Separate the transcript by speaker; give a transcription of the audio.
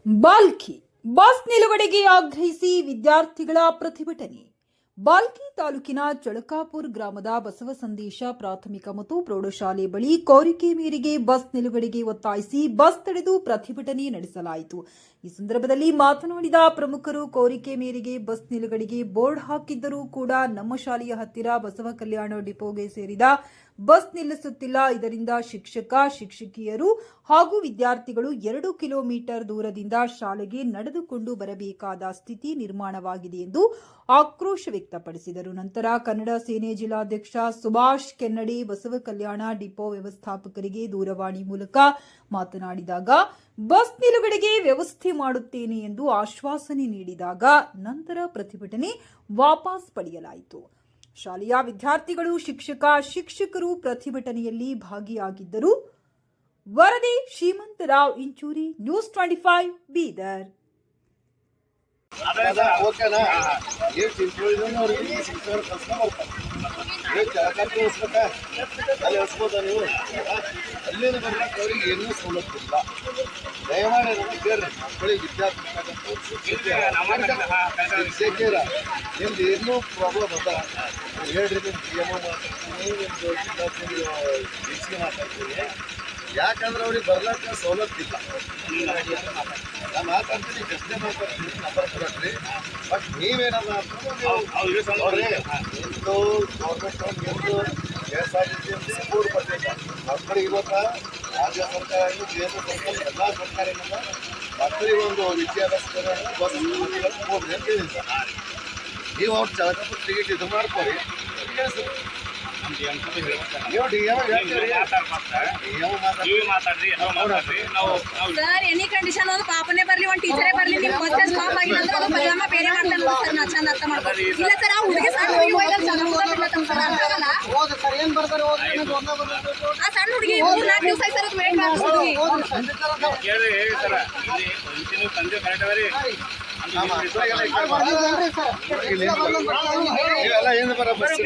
Speaker 1: Bhalki bus ನಿಲುಗಡೆಗೆ ಆಗ್ರಹಿಸಿ ವಿದ್ಯಾರ್ಥಿಗಳ ಪ್ರತಿಭಟನೆ. ಬಾಲ್ಕಿ ತಾಲೂಕಿನ ಚಳಕಾಪುರ ಗ್ರಾಮದ ಬಸವ ಸಂದೇಶ ಪ್ರಾಥಮಿಕ ಮತ್ತು ಪ್ರೌಢಶಾಲೆ ಬಳಿ ಕೋರಿಕೆ ಮೇರೆಗೆ ಬಸ್ ನಿಲುಗಡೆಗೆ ಒತ್ತಾಯಿಸಿ ಬಸ್ ತಡೆದು ಪ್ರತಿಭಟನೆ ನಡೆಸಲಾಯಿತು. ಈ ಸಂದರ್ಭದಲ್ಲಿ ಮಾತನಾಡಿದ ಪ್ರಮುಖರು, ಕೋರಿಕೆ ಮೇರೆಗೆ ಬಸ್ ನಿಲುಗಡೆಗೆ ಬೋರ್ಡ್ ಹಾಕಿದ್ದರೂ ಕೂಡ ನಮ್ಮ ಶಾಲೆಯ ಹತ್ತಿರ ಬಸವ ಕಲ್ಯಾಣ ಡಿಪೋಗೆ ಸೇರಿದ ಬಸ್ ನಿಲ್ಲಿಸುತ್ತಿಲ್ಲ. ಇದರಿಂದ ಶಿಕ್ಷಕಿಯರು ಹಾಗೂ ವಿದ್ಯಾರ್ಥಿಗಳು 2 ಕಿಲೋಮೀಟರ್ ದೂರದಿಂದ ಶಾಲೆಗೆ ನಡೆದುಕೊಂಡು ಬರಬೇಕಾದ ಸ್ಥಿತಿ ನಿರ್ಮಾಣವಾಗಿದೆ ಎಂದು ಆಕ್ರೋಶ ವ್ಯಕ್ತಪಡಿಸಿದರು. ನಂತರ ಕನ್ನಡ ಸೇನೆ ಜಿಲ್ಲಾಧ್ಯಕ್ಷ ಸುಭಾಷ್ ಕೆನ್ನಡಿ ಬಸವ ಕಲ್ಯಾಣ ಡಿಪೋ ವ್ಯವಸ್ಥಾಪಕರಿಗೆ ದೂರವಾಣಿ ಮೂಲಕ ಮಾತನಾಡಿದಾಗ, ಬಸ್ ನಿಲುಗಡೆಗೆ ವ್ಯವಸ್ಥೆ ಮಾಡುತ್ತೇನೆ ಎಂದು ಆಶ್ವಾಸನೆ ನೀಡಿದಾಗ ನಂತರ ಪ್ರತಿಭಟನೆ ವಾಪಸ್ ಪಡೆಯಲಾಯಿತು. ಶಾಲೆಯ ವಿದ್ಯಾರ್ಥಿಗಳು ಶಿಕ್ಷಕರು ಪ್ರತಿಭಟನೆಯಲ್ಲಿ ಭಾಗಿಯಾಗಿದ್ದರು. ವರದಿ ಶ್ರೀಮಂತರಾವ್ ಇಂಚೂರಿ, ನ್ಯೂಸ್ 25 ಬೀದರ್.
Speaker 2: ಅಲ್ಲಿಂದ ಬರ್ಲಿಕ್ಕೆ ಅವ್ರಿಗೆ ಏನೂ ಸವಲತ್ತಿಲ್ಲ. ದಯಮಾಡಿ ನಮಗೆ ಕೇಳ್ರಿ, ಮಕ್ಕಳಿಗೆ ವಿದ್ಯಾರ್ಥಿ ನಿಮ್ದು ಏನೂ ಪ್ರಾಬ್ಲಮ್ ಅದ ಹೇಳ್ರಿ. ನಿಮ್ಮ ಡಿ.ಎಮ್.ಒ ಮಾತಾಡ್ತೀನಿ, ನಿಮ್ದು ಜಿಲ್ಲಾಧಿಕಾರಿ ಮಾತಾಡ್ತೀನಿ. ಯಾಕಂದ್ರೆ ಅವ್ರಿಗೆ ಬರ್ಲಿಕ್ಕೆ ಸವಲತ್ತಿಲ್ಲ. ನಾ ಮಾತಾಡ್ತೀನಿ, ಪ್ರಶ್ನೆ ಮಾತಾಡ್ತೀನಿ, ನಂಬರ್ ಕೊಡ್ರಿ. ಬಟ್ ನೀವೇನಲ್ಲ ನೋಡ್ರಿ, ನಿಮ್ಮದು ಗೌರ್ಮೆಂಟ್ ನಿಮ್ಮದು KSRTC ಸ್ಕೂಲ್ ಕೊಟ್ಟಿಲ್ಲ ಮಕ್ಕಳಿಗೆ. ಇವತ್ತು ರಾಜ್ಯ ಸರ್ಕಾರ ಕೇಂದ್ರ ಸರ್ಕಾರ ಎಲ್ಲ ಸರ್ಕಾರ ಏನಲ್ಲ ಮಕ್ಕಳಿಗೆ ಒಂದು ವಿದ್ಯಾಭ್ಯಾಸ ಬಸ್ ಹೋಗ್ರಿ ಅಂತ ಹೇಳಿಲ್ಲ. ನೀವು ಅವ್ರು ಚಳಕಾಪುರ ಟಿಕೆಟ್ ಇದು ಮಾಡ್ಕೊರಿ.
Speaker 3: ಸರ್ ಎನಿ ಕಂಡೀಷನ್ ಒಂದು ಪಾಪನೇ ಬರ್ಲಿ, ಒಂದು ಟೀಚರೇ ಬರ್ಲಿ, ನಿಮ್ಮ ಬಸ್ ಸ್ಟಾಪ್ ಆಗಿಲ್ಲ ಅಂದ್ರೆ ಅದು ಪರಿಣಾಮ ಬೇರೆ ಮಾಡ್ತಾರೆ ಸರ್. ನಾ ಚಂದ ಅರ್ಥ ಮಾಡ್ತಾರೆ. ಇಲ್ಲ ಸರ್, ಆ ಹುಡುಗಿ ಸಣ್ಣ ಹುಡುಗಿ ಹೋಯ್ತು, ಸಣ್ಣ ಹುಡುಗಿ ಆ ಸಣ್ಣ ಹುಡುಗಿ 3-4 ದಿವಸ ಆಯ್ತು ಸರ್, ಅದು ವೇಟ್ ಮಾಡ್ತೀವಿ.
Speaker 2: ಇವೆಲ್ಲ ಏನು ಬರ ಬಸ್